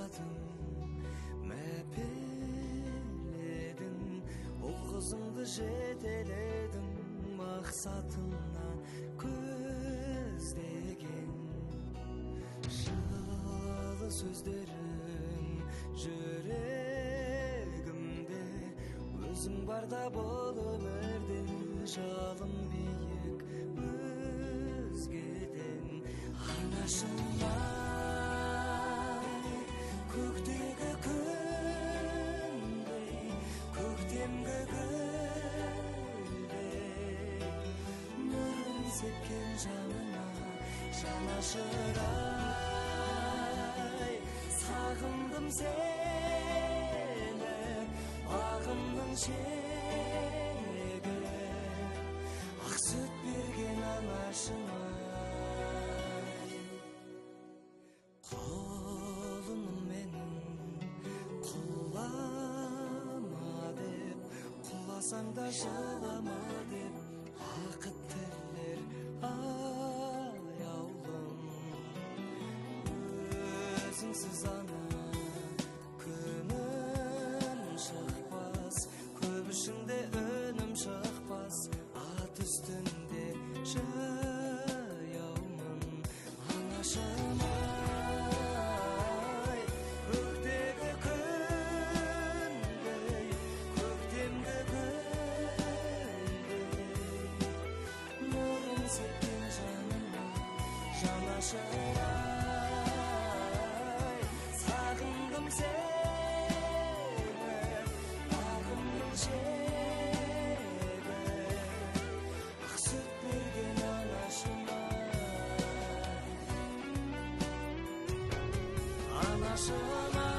аңладым мәпеледің ол қызыңды жетеледің мақсатыңнан көздеген жылы сөздерің жүрегімде өзің барда бол өмірде жалын биік өзгеден анашымай көктегі күндей көктемгі гүлдей нұрын сепкен жаныма жанашырай сағындым сені бағымның шегі ақ сүт берген анашыма құлыным менің құлама деп құласаң да жылама деп бақыт тілер аяулым өзіңсіз ана күнім шықпас көп ішінде үнім шықпас ат үстінде жаяумын анашымай көктегі күндей көктемгі гүлдей нұрын сепкен жаныма жанашырай сағындым сені бағымның шегі ақ сүт берген анашыма анашымай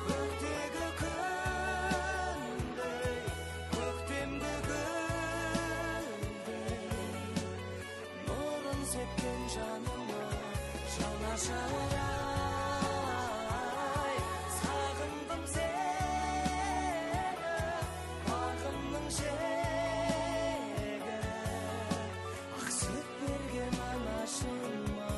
көктегі күндей көктемгі гүлдей нұрын сепкен жаныма жанашырай сағындым сені бағымның шегі ақ сүт берген анашыма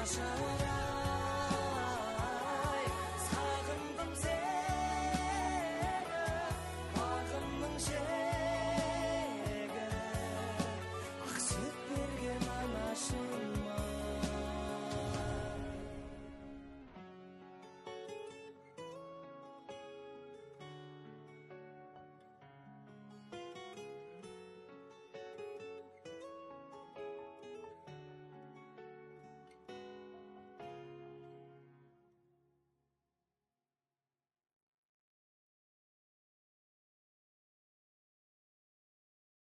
жаурап